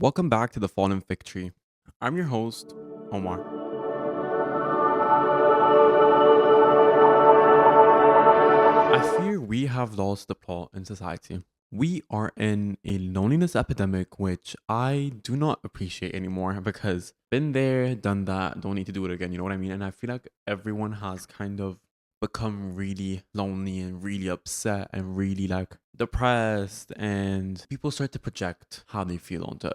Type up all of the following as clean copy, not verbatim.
Welcome back to the Fallen Fig Tree. I'm your host, Omar. I fear we have lost the plot in society. We are in a loneliness epidemic, which I do not appreciate anymore because been there, done that, don't need to do it again. You know what I mean? And I feel like everyone has kind of become really lonely and really upset and really like depressed, and people start to project how they feel onto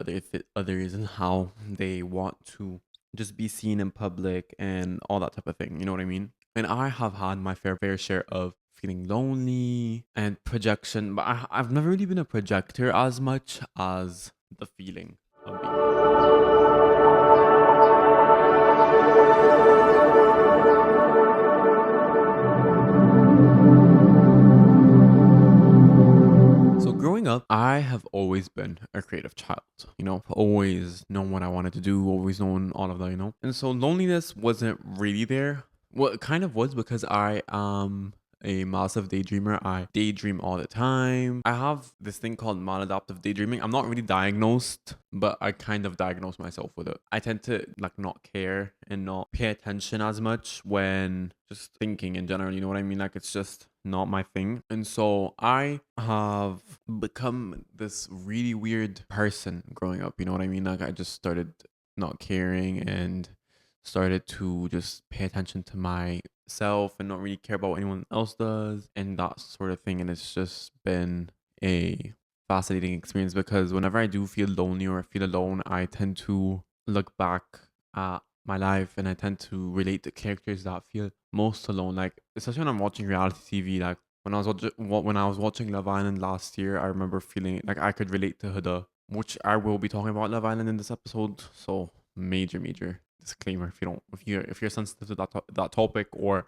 others and how they want to just be seen in public and all that type of thing. You know what I mean? And I have had my fair share of feeling lonely and projection, but I've never really been a projector as much as the feeling of being lonely. So growing up, I have always been a creative child, always known what I wanted to do, always known all of that. And so loneliness wasn't really there. Well, it kind of was because I am a massive daydreamer. I daydream all the time. I have this thing called maladaptive daydreaming. I'm not really diagnosed, but I kind of diagnose myself with it. I tend to like not care and not pay attention as much when just thinking in general. You know what I mean? Like it's just not my thing. And so I have become this really weird person growing up. You know what I mean? Like I just started not caring and started to just pay attention to myself and not really care about what anyone else does and that sort of thing. And it's just been a fascinating experience because whenever I do feel lonely or feel alone, I tend to look back at my life and I tend to relate to characters that feel most alone. Like especially when I'm watching reality TV, like when I was watching Love Island last year, I remember feeling like I could relate to Huda, which I will be talking about Love Island in this episode. So major disclaimer: if you're sensitive to that topic or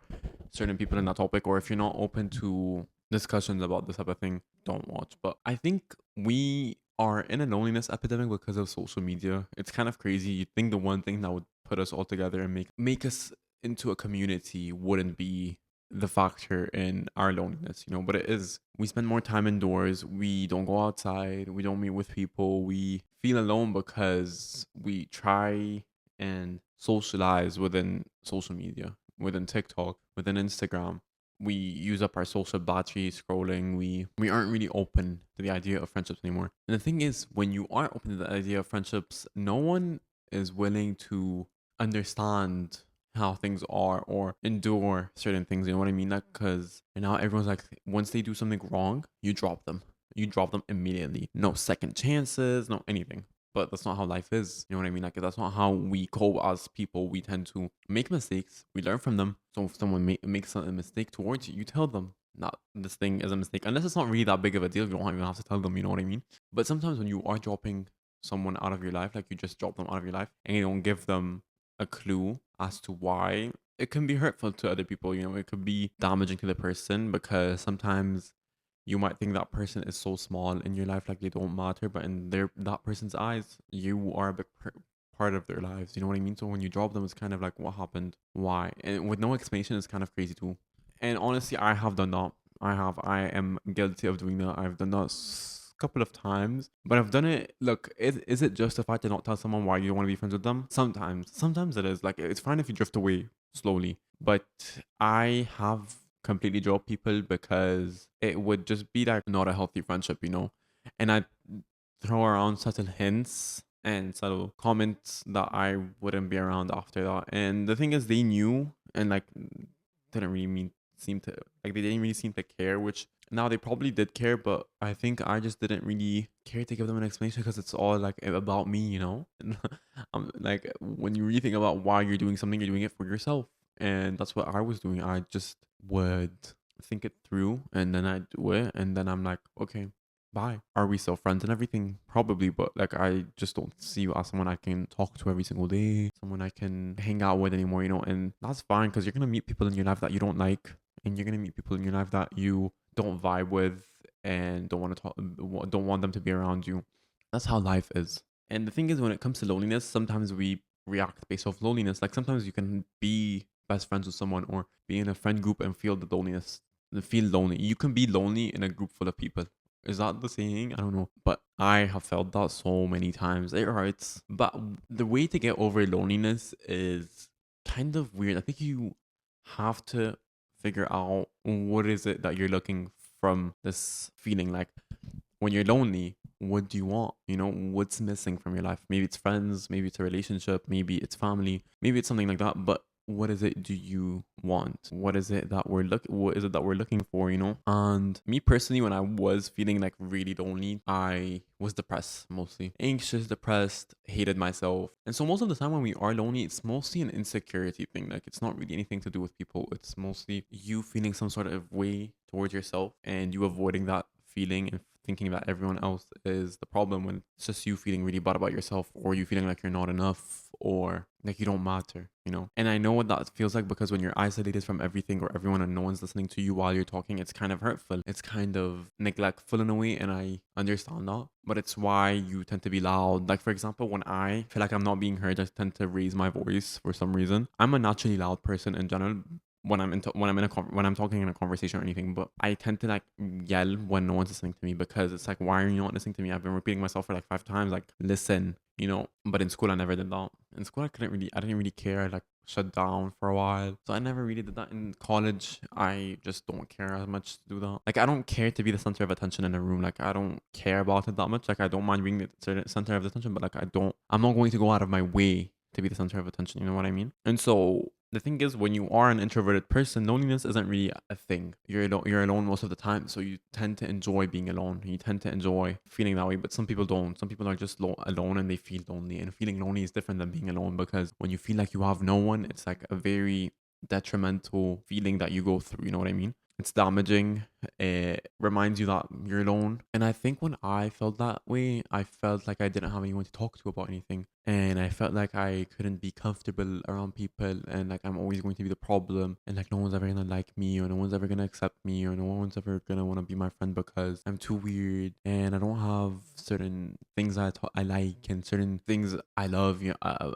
certain people in that topic, or if you're not open to discussions about this type of thing, don't watch. But I think we are in a loneliness epidemic because of social media. It's kind of crazy. You'd think the one thing that would put us all together and make us into a community wouldn't be the factor in our loneliness, but it is. We spend more time indoors, we don't go outside, we don't meet with people, we feel alone because we try and socialize within social media, within TikTok, within Instagram. We use up our social battery scrolling. We aren't really open to the idea of friendships anymore. And the thing is, when you are open to the idea of friendships, no one is willing to understand how things are or endure certain things. You know what I mean? Like, because now everyone's like, once they do something wrong, you drop them. You drop them immediately. No second chances, no anything. But that's not how life is. You know what I mean? Like, that's not how we cope as people. We tend to make mistakes. We learn from them. So if someone makes a mistake towards you, you tell them, not this thing is a mistake. Unless it's not really that big of a deal, you don't even have to tell them. You know what I mean? But sometimes when you are dropping someone out of your life, like you just drop them out of your life and you don't give them a clue as to why, it can be hurtful to other people. It could be damaging to the person because sometimes you might think that person is so small in your life, like they don't matter, but in that person's eyes, you are a big part of their lives. You know what I mean? So when you drop them, it's kind of like, what happened? Why? And with no explanation, it's kind of crazy too. And honestly, I have done that. I am guilty of doing that. I've done that couple of times, but I've done it. Look, is it justified to not tell someone why you don't want to be friends with them? Sometimes it is. Like it's fine if you drift away slowly, but I have completely dropped people because it would just be like not a healthy friendship. And I throw around subtle hints and subtle comments that I wouldn't be around after that. And the thing is, they knew and like didn't really seem to like they didn't really seem to care, which now they probably did care, but I think I just didn't really care to give them an explanation because it's all like about me. And like when you really think about why you're doing something, you're doing it for yourself. And that's what I was doing. I just would think it through and then I do it and then I'm like, okay, bye. Are we still friends and everything? Probably, but like I just don't see you as someone I can talk to every single day, someone I can hang out with anymore. And that's fine because you're gonna meet people in your life that you don't like, and you're gonna meet people in your life that you don't vibe with and don't want to talk, don't want them to be around you. That's how life is. And the thing is, when it comes to loneliness, sometimes we react based off loneliness. Like sometimes you can be best friends with someone or be in a friend group and feel the loneliness, feel lonely. You can be lonely in a group full of people Is that the saying? I don't know. But I have felt that so many times. It hurts. But the way to get over loneliness is kind of weird. I think you have to figure out what is it that you're looking from this feeling. Like when you're lonely, what do you want? You know, what's missing from your life? Maybe it's friends, maybe it's a relationship, maybe it's family, maybe it's something like that. But what is it do you want? What is it that we're looking for, you know? And me personally, when I was feeling like really lonely, I was depressed, mostly anxious, depressed, hated myself. And so most of the time when we are lonely, it's mostly an insecurity thing. Like it's not really anything to do with people. It's mostly you feeling some sort of way towards yourself and you avoiding that feeling and thinking that everyone else is the problem when it's just you feeling really bad about yourself, or you feeling like you're not enough, or like you don't matter, you know? And I know what that feels like because when you're isolated from everything or everyone and no one's listening to you while you're talking, it's kind of hurtful. It's kind of neglectful in a way, and I understand that. But it's why you tend to be loud. Like, for example, when I feel like I'm not being heard, I tend to raise my voice for some reason. I'm a naturally loud person in general, when I'm talking in a conversation or anything, but I tend to like yell when no one's listening to me because it's like, why are you not listening to me? I've been repeating myself for like 5 times, like listen, you know. But in school I never did that. In school I didn't really care. I like shut down for a while, so I never really did that. In college I just don't care as much to do that. Like I don't care to be the center of attention in a room. Like I don't care about it that much. Like I don't mind being the center of attention, but like I'm not going to go out of my way to be the center of attention. You know what I mean? And so the thing is, when you are an introverted person, loneliness isn't really a thing. You're alone most of the time, so you tend to enjoy being alone. You tend to enjoy feeling that way, but some people don't. Some people are just alone and they feel lonely. And feeling lonely is different than being alone, because when you feel like you have no one, it's like a very detrimental feeling that you go through. You know what I mean? It's damaging. It reminds you that you're alone. And I think when I felt that way, I felt like I didn't have anyone to talk to about anything. And I felt like I couldn't be comfortable around people, and like I'm always going to be the problem, and like no one's ever gonna like me, or no one's ever gonna accept me, or no one's ever gonna want to be my friend because I'm too weird and I don't have certain things I like and certain things I love. You know,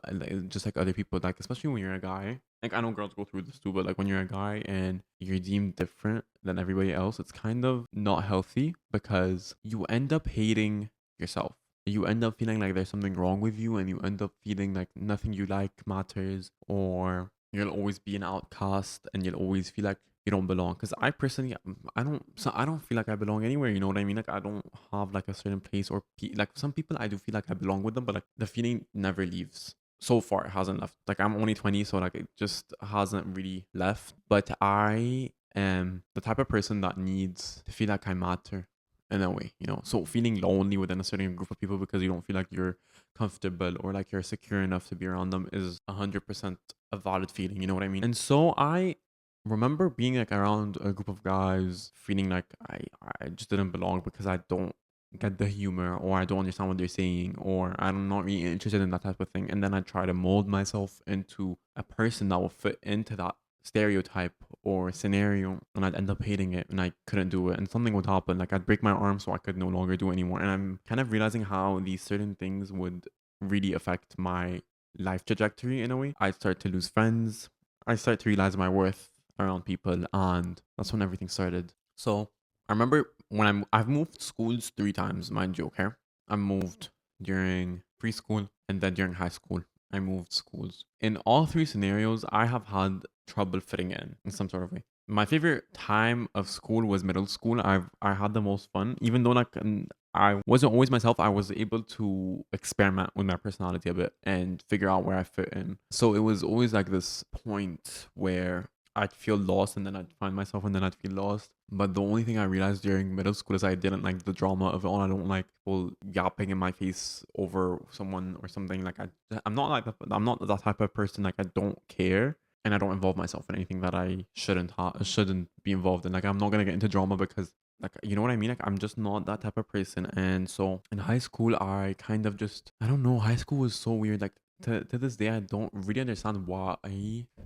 just like other people, like especially when you're a guy. Like I know girls go through this too, but like when you're a guy and you're deemed different than everybody else, it's kind of not healthy because you end up hating yourself. You end up feeling like there's something wrong with you, and you end up feeling like nothing you like matters, or you'll always be an outcast and you'll always feel like you don't belong. Because I personally, I don't feel like I belong anywhere. You know what I mean? Like I don't have like a certain place or like some people I do feel like I belong with them, but like the feeling never leaves. So far, it hasn't left. Like I'm only 20, so like it just hasn't really left. But I am the type of person that needs to feel like I matter in a way, you know. So feeling lonely within a certain group of people because you don't feel like you're comfortable or like you're secure enough to be around them is 100% a valid feeling. You know what I mean? And so I remember being like around a group of guys, feeling like I just didn't belong because I don't get the humor, or I don't understand what they're saying, or I'm not really interested in that type of thing. And then I try to mold myself into a person that will fit into that stereotype or scenario, and I'd end up hating it and I couldn't do it, and something would happen, like I'd break my arm so I could no longer do it anymore. And I'm kind of realizing how these certain things would really affect my life trajectory in a way. I start to lose friends, I start to realize my worth around people, and that's when everything started. So I remember when I've moved schools 3 times, mind you, okay? I moved during preschool and then during high school. I moved schools. In all 3 scenarios, I have had trouble fitting in some sort of way. My favorite time of school was middle school. I had the most fun, even though like I wasn't always myself. I was able to experiment with my personality a bit and figure out where I fit in. So it was always like this point where I'd feel lost and then I'd find myself and then I'd feel lost. But the only thing I realized during middle school is I didn't like the drama of it all. I don't like people yapping in my face over someone or something. Like I'm not that type of person. Like I don't care and I don't involve myself in anything that I shouldn't be involved in. Like I'm not gonna get into drama because like you know what I mean? Like I'm just not that type of person. And so in high school I kind of just I don't know, high school was so weird. Like to this day I don't really understand why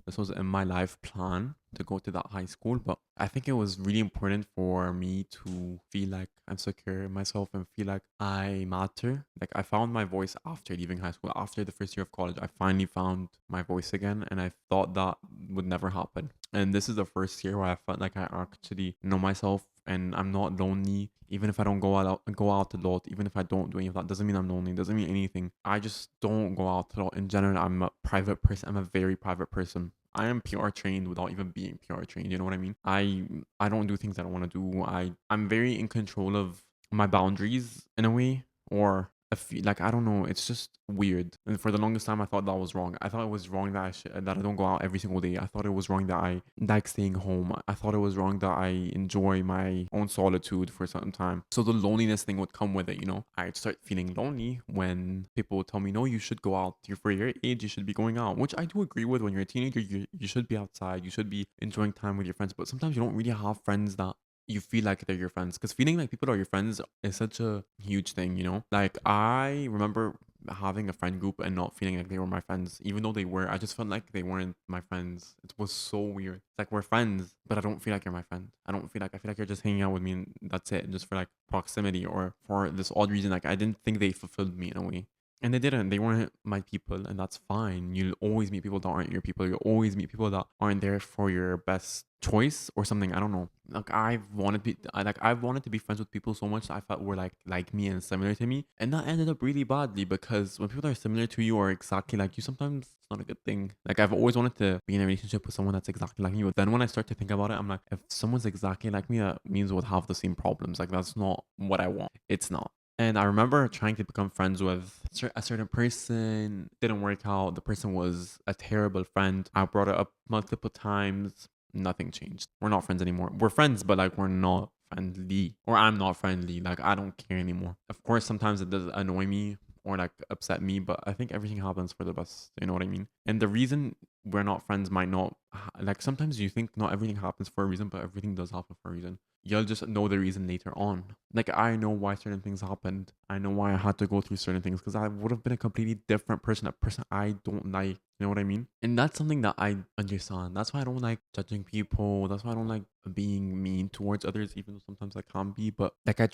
this was in my life plan to go to that high school, but I think it was really important for me to feel like I'm secure in myself and feel like I matter. Like I found my voice after leaving high school. After the first year of college, I finally found my voice again, and I thought that would never happen. And this is the first year where I felt like I actually know myself and I'm not lonely, even if I don't go out a lot, even if I don't do any of that, doesn't mean I'm lonely, doesn't mean anything. I just don't go out a lot. In general, I'm a private person. I'm a very private person. I am PR trained without even being PR trained. You know what I mean? I don't do things I don't want to do. I'm very in control of my boundaries in a way, or I feel like I don't know. It's just weird. And for the longest time, I thought that was wrong. I thought it was wrong that that I don't go out every single day. I thought it was wrong that I like staying home. I thought it was wrong that I enjoy my own solitude for some time. So the loneliness thing would come with it. I'd start feeling lonely when people would tell me, "No, you should go out. You're for your age. You should be going out," which I do agree with. When you're a teenager, you should be outside. You should be enjoying time with your friends. But sometimes you don't really have friends that you feel like they're your friends, because feeling like people are your friends is such a huge thing. Like, I remember having a friend group and not feeling like they were my friends, even though they were. I just felt like they weren't my friends. It was so weird. It's like, we're friends, but I don't feel like you're my friend. I feel like you're just hanging out with me and that's it, just for like proximity, or for this odd reason. Like, I didn't think they fulfilled me in a way. And they didn't. They weren't my people, and that's fine. You'll always meet people that aren't your people. You'll always meet people that aren't there for your best choice or something. I don't know. Like, I've wanted to be friends with people so much that I felt were like me and similar to me, and that ended up really badly, because when people are similar to you or exactly like you, sometimes it's not a good thing. Like, I've always wanted to be in a relationship with someone that's exactly like me, but then when I start to think about it, I'm like, if someone's exactly like me, that means we'll have the same problems. Like, that's not what I want. It's not. And I remember trying to become friends with a certain person. Didn't work out. The person was a terrible friend. I brought it up multiple times. Nothing changed. We're not friends anymore. We're friends, but like, we're not friendly. Or I'm not friendly. Like, I don't care anymore. Of course, sometimes it does annoy me or like upset me, but I think everything happens for the best. You know what I mean? And the reason we're not friends might not, like, sometimes you think not everything happens for a reason, but everything does happen for a reason. You'll just know the reason later on. Like, I know why certain things happened. I know why I had to go through certain things, because I would have been a completely different person, a person I don't like. You know what I mean? And that's something that I understand. That's why I don't like judging people. That's why I don't like being mean towards others, even though sometimes I can be. But like, I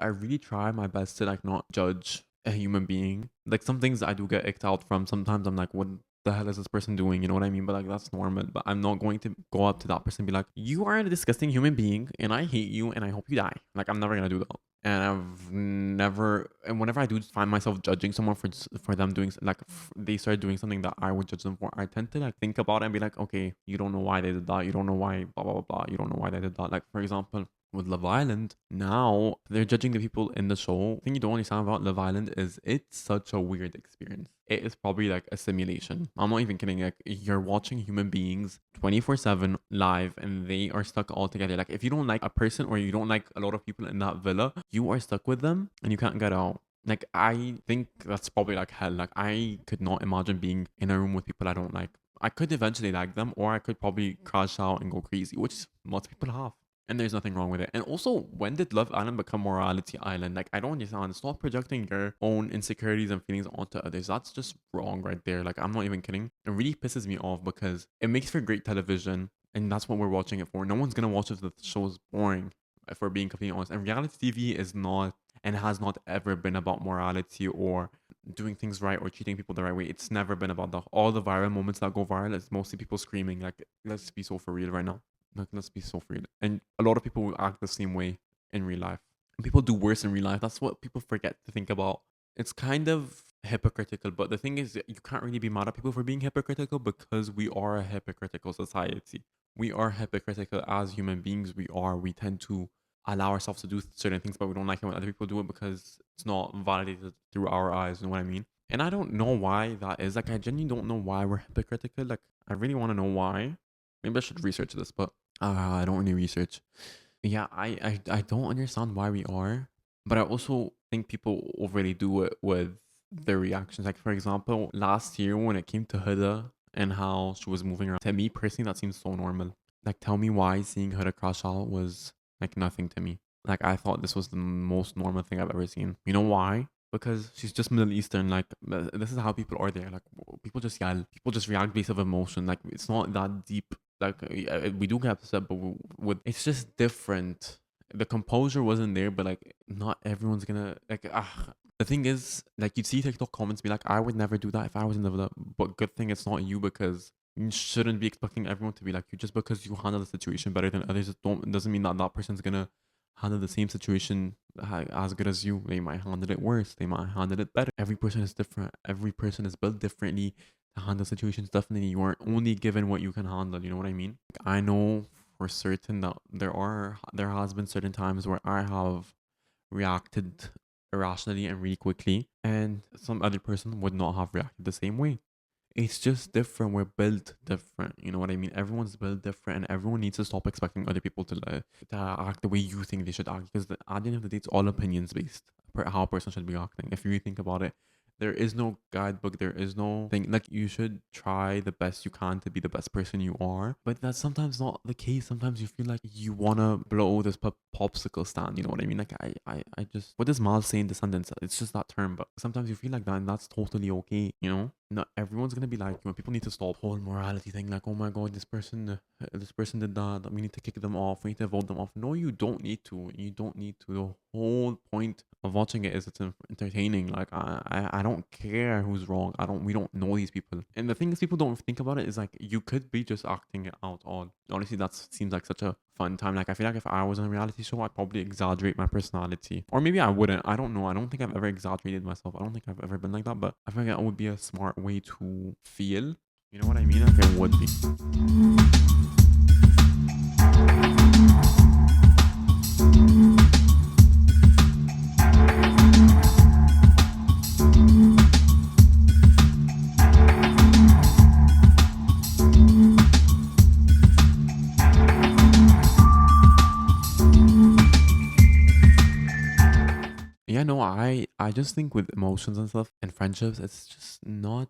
really try my best to like not judge a human being. Like, some things I do get icked out from. Sometimes I'm like, what the hell is this person doing? You know what I mean? But like, that's normal. But I'm not going to go up to that person and be like, you are a disgusting human being and I hate you and I hope you die. Like, I'm never gonna do that. And whenever I do find myself judging someone for them doing like, they start doing something that I would judge them for, I tend to like think about it and be like, okay, you don't know why they did that. You don't know why blah blah blah blah. You don't know why they did that. Like, for example, with Love Island, now they're judging the people in the show. The thing you don't understand about Love Island is it's such a weird experience. It is probably like a simulation. I'm not even kidding. Like, you're watching human beings 24/7 live and they are stuck all together. Like, if you don't like a person or you don't like a lot of people in that villa, you are stuck with them and you can't get out. Like, I think that's probably like hell. Like, I could not imagine being in a room with people I don't like. I could eventually like them, or I could probably crash out and go crazy, which most people have. And there's nothing wrong with it. And also, when did Love Island become Morality Island? Like, I don't understand. Stop projecting your own insecurities and feelings onto others. That's just wrong right there. Like, I'm not even kidding. It really pisses me off because it makes for great television. And that's what we're watching it for. No one's going to watch it if the show is boring, if we're being completely honest. And reality TV is not, and has not ever been about morality or doing things right or treating people the right way. It's never been about that. All the viral moments that go viral is mostly people screaming. Like, let's be so for real right now. Like, let's be so free. And a lot of people will act the same way in real life. And people do worse in real life. That's what people forget to think about. It's kind of hypocritical, but the thing is, you can't really be mad at people for being hypocritical, because we are a hypocritical society. We are hypocritical as human beings. We tend to allow ourselves to do certain things, but we don't like it when other people do it because it's not validated through our eyes. You know what I mean? And I don't know why that is. Like, I genuinely don't know why we're hypocritical. Like, I really want to know why. Maybe I should research this, but I don't really research. Yeah, I don't understand why we are, but I also think people overly do it with their reactions. Like, for example, last year when it came to Huda and how she was moving around, to me personally, that seems so normal. Like, tell me why seeing Huda crash out was like nothing to me. Like, I thought this was the most normal thing I've ever seen. You know why? Because she's just Middle Eastern. Like, this is how people are there. Like, people just yell, people just react based of emotion. Like, it's not that deep. Like, we do get upset, but with it's just different. The composure wasn't there, but like, not everyone's gonna like. The thing is, like, you'd see TikTok comments be like, "I would never do that if I was in the villa." But good thing it's not you, because you shouldn't be expecting everyone to be like you just because you handle the situation better than others. Don't doesn't mean that that person's gonna handle the same situation as good as you. They might handle it worse. They might handle it better. Every person is different. Every person is built differently to handle situations. Definitely, you aren't only given what you can handle. You know what I mean? I know for certain that there has been certain times where I have reacted irrationally and really quickly, and some other person would not have reacted the same way. It's just different. We're built different. You know what I mean? Everyone's built different, and everyone needs to stop expecting other people to act the way you think they should act. Because at the end of the day, it's all opinions based. How a person should be acting. If you really think about it, there is no guidebook. There is no thing. Like, you should try the best you can to be the best person you are. But that's sometimes not the case. Sometimes you feel like you wanna blow this popsicle stand. You know what I mean? Like, I just, what does Miles say in Descendants? It's just that term. But sometimes you feel like that, and that's totally okay. You know, not everyone's gonna be like you. People need to stop whole morality thing. Like, oh my god, this person did that. We need to kick them off. We need to vote them off. No, you don't need to. You don't need to. The whole point of watching it is it's entertaining. Like, I don't care who's wrong. We don't know these people. And the thing is, people don't think about it is like, you could be just acting it out all. Honestly, that seems like such a fun time. Like, I feel like if I was on a reality show, I'd probably exaggerate my personality. Or maybe I wouldn't. I don't know. I don't think I've ever exaggerated myself. I don't think I've ever been like that. But I feel like that would be a smart way to feel. You know what I mean? Like, it would be. Yeah, no, I just think with emotions and stuff and friendships, it's just not.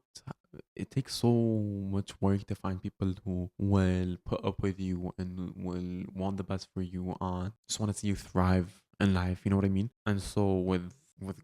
It takes so much work to find people who will put up with you and will want the best for you and just want to see you thrive in life. You know what I mean? And so with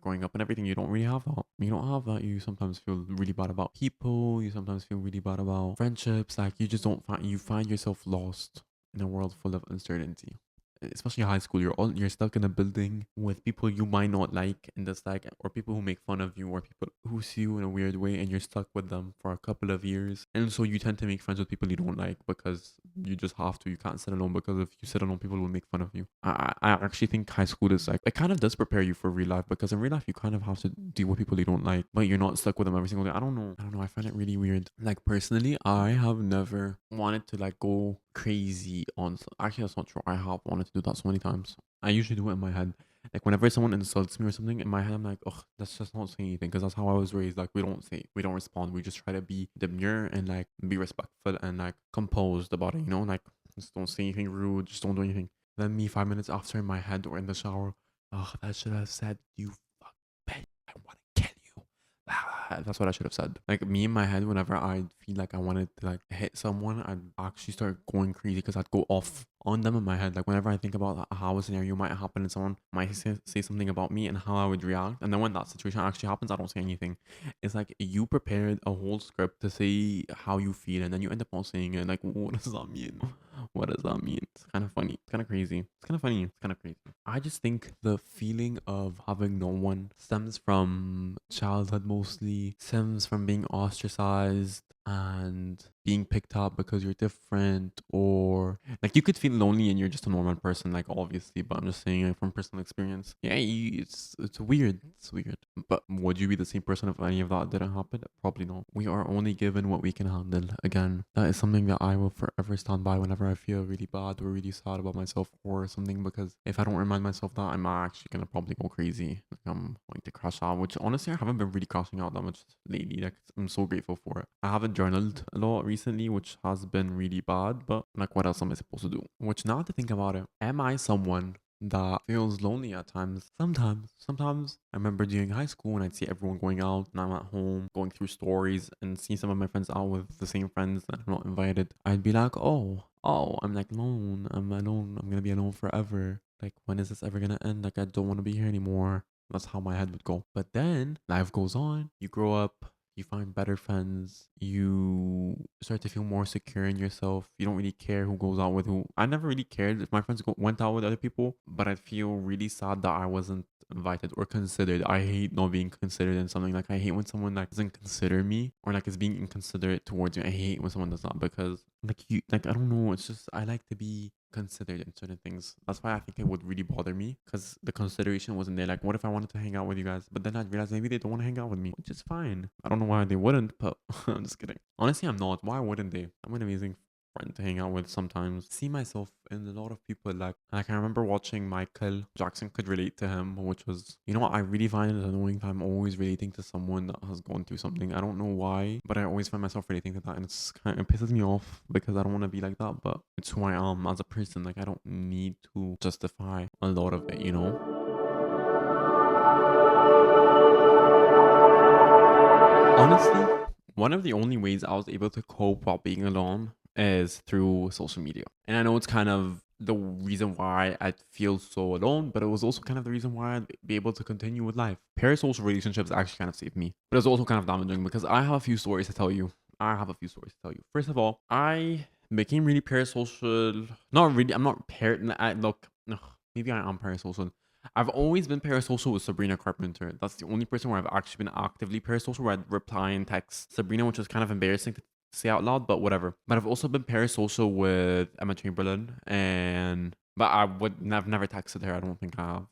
growing up and everything, you don't really have that. You don't have that. You sometimes feel really bad about people. You sometimes feel really bad about friendships. Like, you just don't find, you find yourself lost in a world full of uncertainty, especially high school. You're stuck in a building with people you might not like and dislike, or people who make fun of you, or people who see you in a weird way, and you're stuck with them for a couple of years. And so you tend to make friends with people you don't like because you just have to. You can't sit alone, because if you sit alone, people will make fun of you. I actually think high school is like, it kind of does prepare you for real life, because in real life you kind of have to deal with people you don't like, but you're not stuck with them every single day. I don't know. I don't know. I find it really weird. Like, personally, I have never wanted to like go crazy on. Actually, that's not true. I have wanted to do that so many times. I usually do it in my head. Like, whenever someone insults me or something, in my head I'm like, oh, let's just not say anything, because that's how I was raised. Like, we don't respond. We just try to be demure and like be respectful and like composed about it. You know, like, just don't say anything rude. Just don't do anything. Then me 5 minutes after in my head or in the shower, oh, that should have said, you fuck bitch. I want to kill you. That's what I should have said. Like, me in my head, whenever I feel like I wanted to like hit someone, I'd actually start going crazy, because I'd go off on them in my head. Like, whenever I think about how a scenario might happen and someone might say something about me and how I would react, and then when that situation actually happens, I don't say anything. It's like you prepared a whole script to say how you feel, and then you end up not saying it. Like, what does that mean? What does that mean? It's kind of funny. It's kind of crazy. It's kind of funny. It's kind of crazy. I just think the feeling of having no one stems from childhood mostly, stems from being ostracized and being picked up because you're different, or like, you could feel lonely and you're just a normal person, like, obviously, but I'm just saying, like, from personal experience. Yeah, it's weird. It's weird. But would you be the same person if any of that didn't happen? Probably not. We are only given what we can handle. Again, that is something that I will forever stand by whenever I feel really bad or really sad about myself or something, because if I don't remind myself that, I'm actually gonna probably go crazy. Like, I'm going to crash out, which honestly I haven't been really crashing out that much lately. Like, I'm so grateful for it. I haven't journaled a lot recently, which has been really bad, but like, what else am I supposed to do? Which, now to think about it, am I someone that feels lonely at times? Sometimes I remember during high school when I'd see everyone going out and I'm at home going through stories and see some of my friends out with the same friends that I'm not invited. I'd be like, oh, I'm like alone. I'm alone. I'm gonna be alone forever. Like, when is this ever gonna end? Like, I don't want to be here anymore. That's how my head would go. But then life goes on. You grow up, you find better friends, you start to feel more secure in yourself. You don't really care who goes out with who. I never really cared if my friends went out with other people, but I feel really sad that I wasn't invited or considered. I hate not being considered in something. Like, I hate when someone like doesn't consider me, or like is being inconsiderate towards me. I hate when someone does that, because like, you, like, I don't know, it's just, I like to be considered in certain things. That's why I think it would really bother me because the consideration wasn't there. Like, what if I wanted to hang out with you guys, but then I realized maybe they don't want to hang out with me, which is fine. I don't know why they wouldn't, but I'm just kidding. Honestly, I'm not. Why wouldn't they? I'm an amazing friend to hang out with sometimes. See myself in a lot of people. Like I remember watching Michael Jackson, could relate to him, which was, you know what, I really find it annoying that I'm always relating to someone that has gone through something. I don't know why, but I always find myself relating to that, and it pisses me off because I don't want to be like that, but it's who I am as a person. Like, I don't need to justify a lot of it, you know. Honestly, one of the only ways I was able to cope while being alone is through social media. And I know it's kind of the reason why I feel so alone, but it was also kind of the reason why I'd be able to continue with life. Parasocial relationships actually kind of saved me, but it's also kind of damaging because I have a few stories to tell you. First of all, I became really parasocial. Not really. I'm not I look. Ugh, maybe I am parasocial. I've always been parasocial with Sabrina Carpenter. That's the only person where I've actually been actively parasocial, where I'd reply and text Sabrina, which was kind of embarrassing to say out loud, but whatever. But I've also been parasocial with Emma Chamberlain, but I've never texted her. I don't think I have.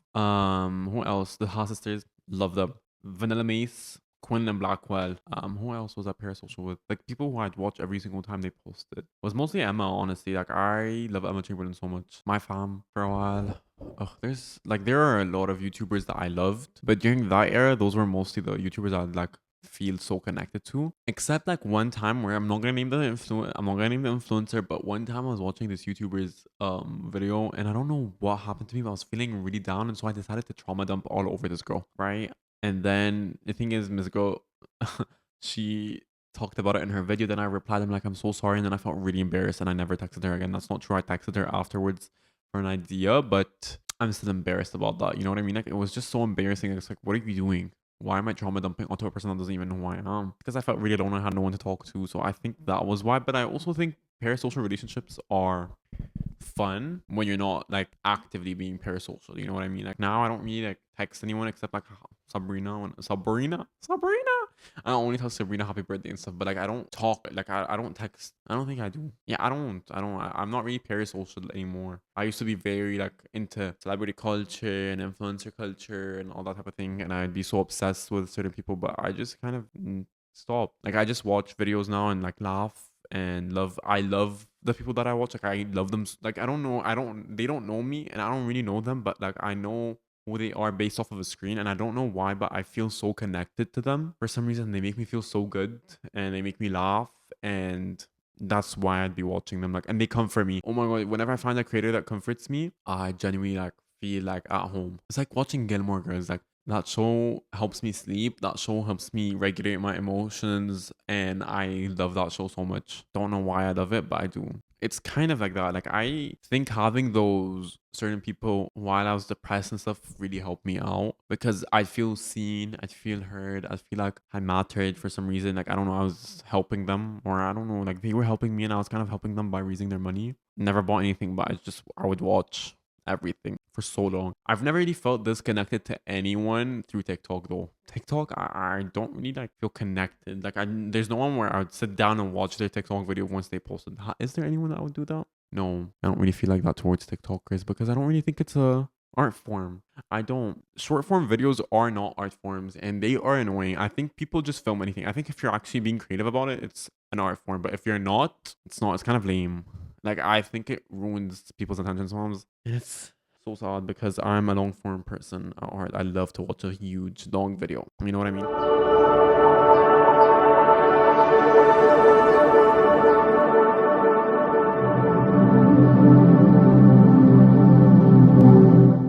Who else? The Ha sisters, love them. Vanilla Mace, Quinn and Blackwell. Who else was I parasocial with? Like, people who I'd watch every single time they posted. It was mostly Emma, honestly. Like, I love Emma Chamberlain so much. My fam for a while. Ugh, there are a lot of YouTubers that I loved, but during that era, those were mostly the YouTubers I'd like feel so connected to. Except like one time where I'm not gonna name the influencer, but one time I was watching this YouTuber's video, and I don't know what happened to me, but I was feeling really down, and so I decided to trauma dump all over this girl, right? And then the thing is, Miss Girl, she talked about it in her video. Then I replied, I'm like, I'm so sorry. And then I felt really embarrassed and I never texted her again. That's not true. I texted her afterwards for an idea, but I'm still embarrassed about that. You know what I mean? Like, it was just so embarrassing. It's like, what are you doing? Why am I trauma dumping onto a person that doesn't even know who I am? Because I felt really alone. I had no one to talk to. So I think that was why. But I also think parasocial relationships are fun when you're not like actively being parasocial. You know what I mean? Like, now I don't really like text anyone except like Sabrina. I only tell Sabrina happy birthday and stuff, but like I don't talk. Like, I don't text. I don't think I do. Yeah, I'm not really parasocial anymore. I used to be very like into celebrity culture and influencer culture and all that type of thing, and I'd be so obsessed with certain people, but I just kind of stop. Like, I just watch videos now and like laugh and love. I love the people that I watch. Like, I love them. Like, I don't know. They don't know me, and I don't really know them, but like I know who they are based off of a screen, and I don't know why, but I feel so connected to them for some reason. They make me feel so good, and they make me laugh, and that's why I'd be watching them. Like, and they comfort me. Oh my god! Whenever I find a creator that comforts me, I genuinely like feel like at home. It's like watching Gilmore Girls. Like, that show helps me sleep. That show helps me regulate my emotions, and I love that show so much. Don't know why I love it, but I do. It's kind of like that. Like, I think having those certain people while I was depressed and stuff really helped me out because I feel seen, I feel heard, I feel like I mattered for some reason. Like, I don't know, I was helping them, or I don't know, like they were helping me and I was kind of helping them by raising their money. Never bought anything, but I would watch everything for so long. I've never really felt this connected to anyone through TikTok though. TikTok, I don't really like feel connected. Like, there's no one where I would sit down and watch their TikTok video once they posted. Is there anyone that would do that? No, I don't really feel like that towards TikTokers because I don't really think it's a art form. I don't. Short form videos are not art forms and they are annoying. I think people just film anything. I think if you're actually being creative about it, it's an art form. But if you're not, it's not. It's kind of lame. Like, I think it ruins people's attention spans. And it's so sad because I'm a long form person at heart. I love to watch a huge long video. You know what I mean?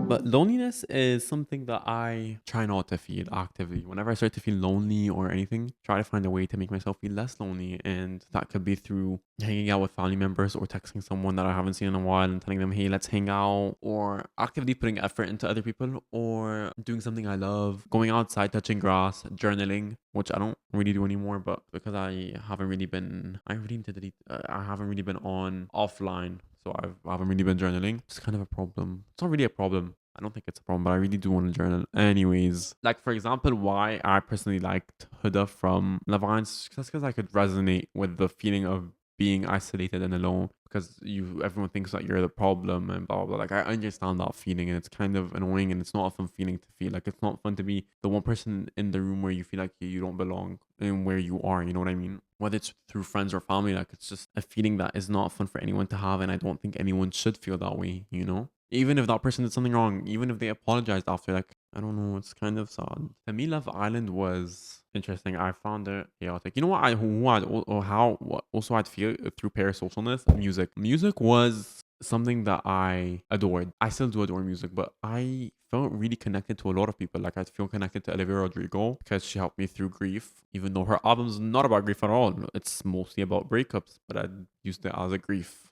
But loneliness is something that I try not to feel actively. Whenever I start to feel lonely or anything, try to find a way to make myself feel less lonely. And that could be through hanging out with family members or texting someone that I haven't seen in a while and telling them, hey, let's hang out, or actively putting effort into other people, or doing something I love, going outside, touching grass, journaling, which I don't really do anymore, but because I haven't really been, I really need to delete, I haven't really been on offline. So I haven't really been journaling. It's kind of a problem. It's not really a problem. I don't think it's a problem, but I really do want to journal. Anyways, like, for example, why I personally liked Huda from Levines, that's because I could resonate with the feeling of being isolated and alone. because everyone thinks that you're the problem and blah blah blah. Like I understand that feeling, and it's kind of annoying, and it's not a fun feeling to feel. Like it's not fun to be the one person in the room where you feel like you don't belong in where you are. You know what I mean? Whether it's through friends or family, like it's just a feeling that is not fun for anyone to have, and I don't think anyone should feel that way. You know? Even if that person did something wrong, even if they apologized after, like, I don't know, it's kind of sad. To me, Love Island was interesting. I found it chaotic. You know what? Or how, what also I'd feel through parasocialness? Music. Music was something that I adored. I still do adore music, but I felt really connected to a lot of people. Like, I feel connected to Olivia Rodrigo because she helped me through grief, even though her album's not about grief at all. It's mostly about breakups, but I used it as a grief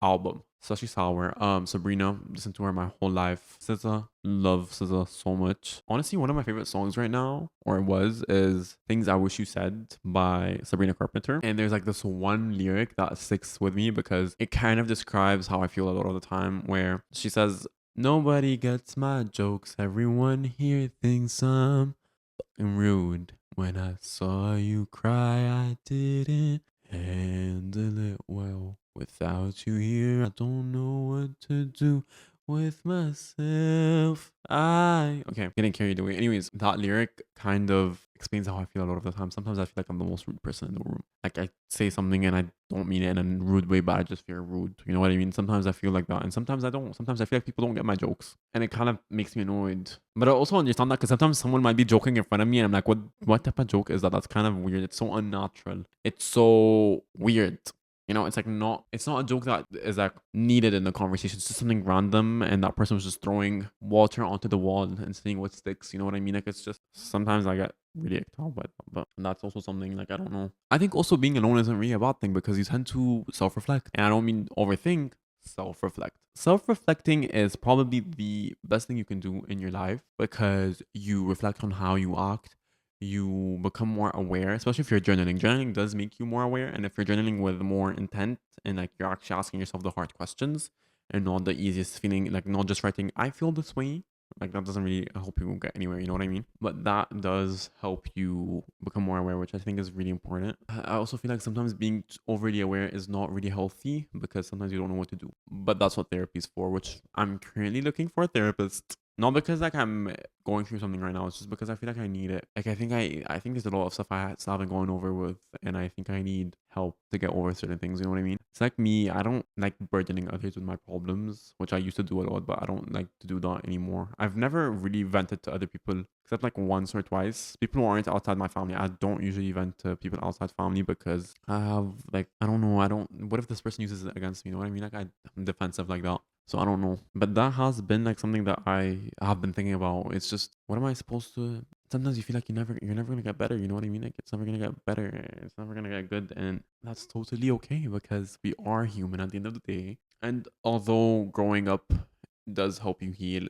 album. Sushi Sour, Sabrina, listened to her my whole life. SZA, love SZA so much. Honestly, one of my favorite songs right now, or it was, is Things I Wish You Said by Sabrina Carpenter. And there's like this one lyric that sticks with me because it kind of describes how I feel a lot of the time, where she says, "Nobody gets my jokes, everyone here thinks I'm fucking rude. When I saw you cry, I didn't handle it well. Without you here, I don't know what to do with myself. Okay, getting carried away. Anyways, that lyric kind of explains how I feel a lot of the time. Sometimes I feel like I'm the most rude person in the room. Like I say something and I don't mean it in a rude way, but I just feel rude. You know what I mean? Sometimes I feel like that, and sometimes I don't. Sometimes I feel like people don't get my jokes, and it kind of makes me annoyed. But I also understand that because sometimes someone might be joking in front of me, and I'm like, what type of joke is that? That's kind of weird. It's so unnatural. It's so weird. You know, it's not a joke that is like needed in the conversation. It's just something random, and that person was just throwing water onto the wall and seeing what sticks. You know what I mean? Like, it's just sometimes I get really excited by that, but that's also something like, I don't know. I think also being alone isn't really a bad thing because you tend to self reflect, and I don't mean overthink. Self reflect. Self reflecting is probably the best thing you can do in your life because you reflect on how you act, you become more aware, especially if you're journaling. Journaling does make you more aware. And if you're journaling with more intent and like you're actually asking yourself the hard questions and not the easiest feeling, like not just writing, I feel this way, like that doesn't really help you get anywhere, you know what I mean? But that does help you become more aware, which I think is really important. I also feel like sometimes being overly aware is not really healthy because sometimes you don't know what to do. But that's what therapy is for, which I'm currently looking for a therapist. Not because like I'm going through something right now. It's just because I feel like I need it. Like I think there's a lot of stuff I still haven't gone over with, and I think I need help to get over certain things. You know what I mean? It's like me. I don't like burdening others with my problems, which I used to do a lot, but I don't like to do that anymore. I've never really vented to other people except like once or twice. People who aren't outside my family, I don't usually vent to people outside family because I have like, I don't know. I don't. What if this person uses it against me? You know what I mean? Like I'm defensive like that. So I don't know. But that has been like something that I have been thinking about. It's just, what am I supposed to, sometimes you feel like you're never gonna get better, you know what I mean? Like it's never gonna get better. It's never gonna get good. And that's totally okay because we are human at the end of the day. And although growing up does help you heal,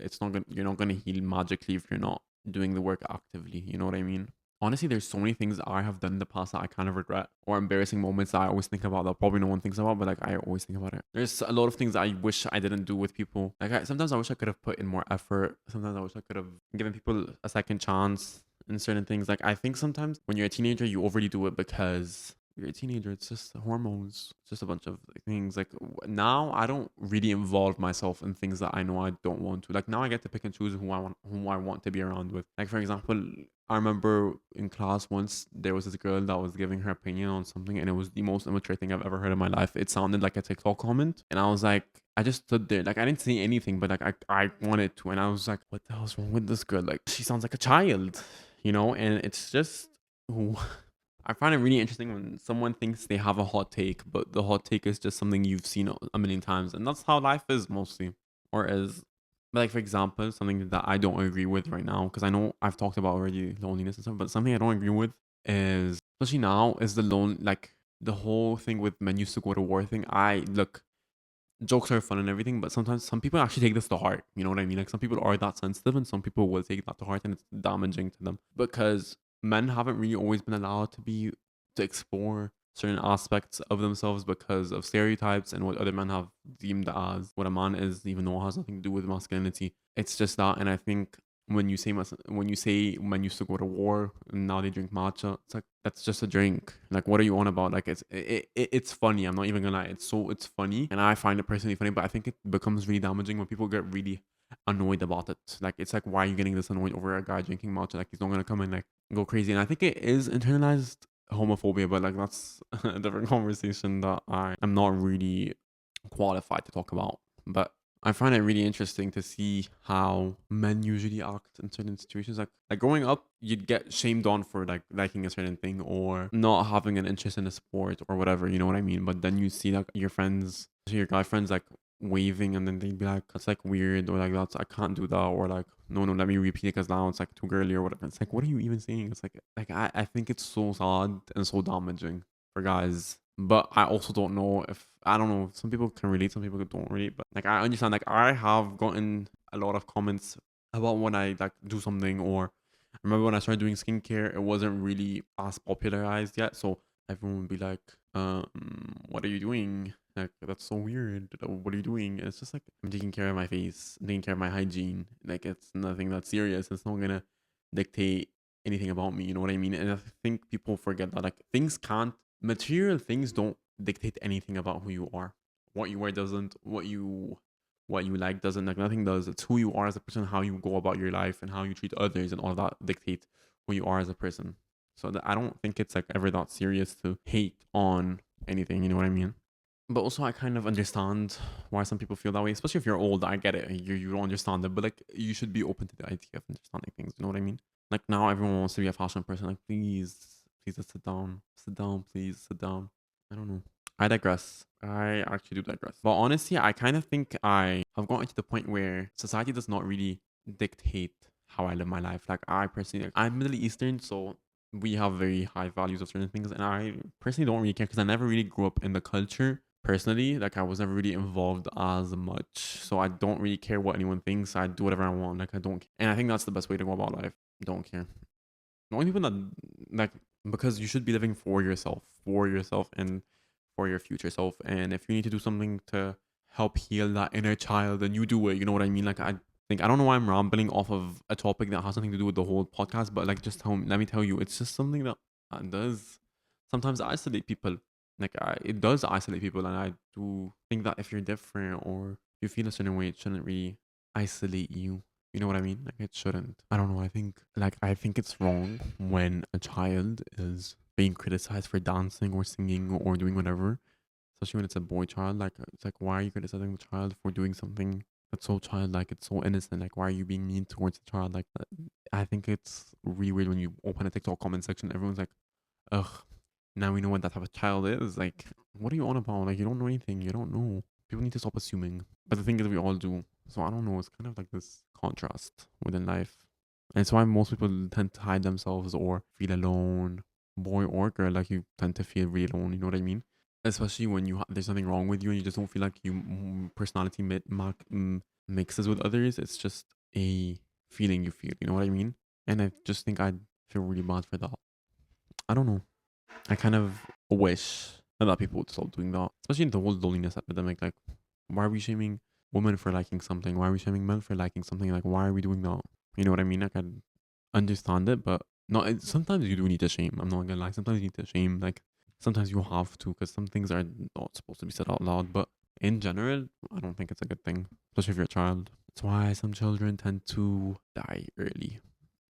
you're not gonna heal magically if you're not doing the work actively. You know what I mean? Honestly, there's so many things I have done in the past that I kind of regret, or embarrassing moments that I always think about that probably no one thinks about, but like I always think about it. There's a lot of things I wish I didn't do with people. Like sometimes I wish I could have put in more effort. Sometimes I wish I could have given people a second chance in certain things. Like I think sometimes when you're a teenager, you overly do it because you're a teenager. It's just hormones. It's just a bunch of things. Like now, I don't really involve myself in things that I know I don't want to. Like now, I get to pick and choose who I want to be around with. Like for example, I remember in class once there was this girl that was giving her opinion on something, and it was the most immature thing I've ever heard in my life. It sounded like a TikTok comment, and I was like, I just stood there, like I didn't say anything, but like I wanted to, and I was like, what the hell's wrong with this girl? Like she sounds like a child, you know? And it's just, I find it really interesting when someone thinks they have a hot take, but the hot take is just something you've seen a million times, and that's how life is mostly, or is. But like for example, something that I don't agree with right now, because I know I've talked about already loneliness and stuff, but something I don't agree with is, especially now, is like the whole thing with men used to go to war thing. I look, jokes are fun and everything, but sometimes some people actually take this to heart. You know what I mean? Like some people are that sensitive, and some people will take that to heart, and it's damaging to them because men haven't really always been allowed to explore certain aspects of themselves because of stereotypes and what other men have deemed as what a man is, even though it has nothing to do with masculinity. It's just that, and I think when you say when you say men used to go to war and now they drink matcha, it's like that's just a drink. Like, what are you on about? Like, it's funny. I'm not even gonna lie. It's funny, and I find it personally funny. But I think it becomes really damaging when people get really annoyed about it. Like, it's like, why are you getting this annoyed over a guy drinking matcha? Like, he's not gonna come and like go crazy. And I think it is internalized homophobia, but like that's a different conversation that I am not really qualified to talk about. But I find it really interesting to see how men usually act in certain situations. Like growing up, you'd get shamed on for like liking a certain thing or not having an interest in a sport or whatever, you know what I mean? But then you see like your friends, your guy friends like waving and then they'd be like, that's like weird, or like that's I can't do that, or like no, let me repeat it because now it's like too girly or whatever. It's like, what are you even saying? It's like I think it's so sad and so damaging for guys. But I also don't know if I don't know. Some people can relate, some people don't relate. But like I understand. Like I have gotten a lot of comments about when I like do something, or I remember when I started doing skincare, it wasn't really as popularized yet. So everyone would be like, what are you doing? Like that's so weird. What are you doing? It's just like I'm taking care of my face, I'm taking care of my hygiene. Like it's nothing that serious. It's not gonna dictate anything about me. You know what I mean? And I think people forget that like things can't material things don't dictate anything about who you are. What you wear doesn't. What you like doesn't. Like nothing does. It's who you are as a person, how you go about your life, and how you treat others, and all that dictate who you are as a person. So I don't think it's like ever that serious to hate on anything. You know what I mean? But also, I kind of understand why some people feel that way, especially if you're old. I get it. You don't understand it, but like you should be open to the idea of understanding things. You know what I mean? Like now, everyone wants to be a fashion person. Like please, just sit down, please, sit down. I don't know. I digress. I actually do digress. But honestly, I kind of think I have gotten to the point where society does not really dictate how I live my life. Like I personally, like, I'm Middle Eastern, so we have very high values of certain things, and I personally don't really care because I never really grew up in the culture personally. Like I was never really involved as much, so I don't really care what anyone thinks. I do whatever I want. Like I don't, and I think that's the best way to go about life. Don't care. The only people that like because you should be living for yourself, and for your future self. And if you need to do something to help heal that inner child, then you do it. You know what I mean? Like I think I don't know why I'm rambling off of a topic that has nothing to do with the whole podcast, but like let me tell you, it's just something that does sometimes isolate people. Like it does isolate people, and I do think that if you're different or you feel a certain way, it shouldn't really isolate you. You know what I mean? Like it shouldn't. I don't know. I think it's wrong when a child is being criticized for dancing or singing or doing whatever, especially when it's a boy child. Like it's like, why are you criticizing the child for doing something that's so childlike? It's so innocent. Like why are you being mean towards the child? Like I think it's really weird when you open a TikTok comment section. Everyone's like, ugh, now we know what that type of child is. Like, what are you on about? Like you don't know anything. You don't know. People need to stop assuming. But the thing is, we all do. So I don't know. It's kind of like this contrast within life. And it's why most people tend to hide themselves or feel alone, boy or girl. Like you tend to feel really alone. You know what I mean? Especially when there's something wrong with you and you just don't feel like you personality mixes with others. It's just a feeling you feel. You know what I mean? And I just think I'd feel really bad for that. I don't know. I kind of wish that people would stop doing that, especially in the whole loneliness epidemic. Like, why are we shaming women for liking something? Why are we shaming men for liking something? Like, why are we doing that? You know what I mean? Like, I understand it, but not. Sometimes you do need to shame. I'm not gonna lie. Sometimes you need to shame. Like, sometimes you have to, because some things are not supposed to be said out loud. But in general, I don't think it's a good thing, especially if you're a child. That's why some children tend to die early,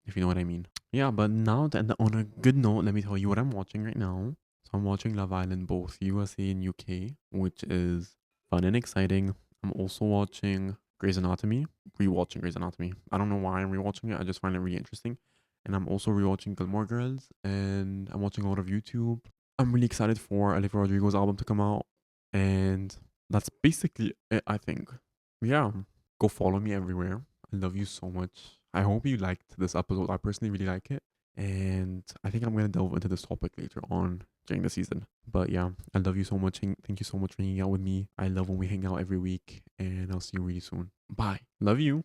if you know what I mean. Yeah, but now to end on a good note, let me tell you what I'm watching right now. So I'm watching Love Island, both USA and UK, which is fun and exciting. I'm also watching Grey's Anatomy, rewatching Grey's Anatomy. I don't know why I'm rewatching it. I just find it really interesting. And I'm also rewatching Gilmore Girls, and I'm watching a lot of YouTube. I'm really excited for Olivia Rodrigo's album to come out, and that's basically it, I think. Yeah, go follow me everywhere. I love you so much. I hope you liked this episode. I personally really like it. And I think I'm going to delve into this topic later on during the season. But yeah, I love you so much. Thank you so much for hanging out with me. I love when we hang out every week. And I'll see you really soon. Bye. Love you.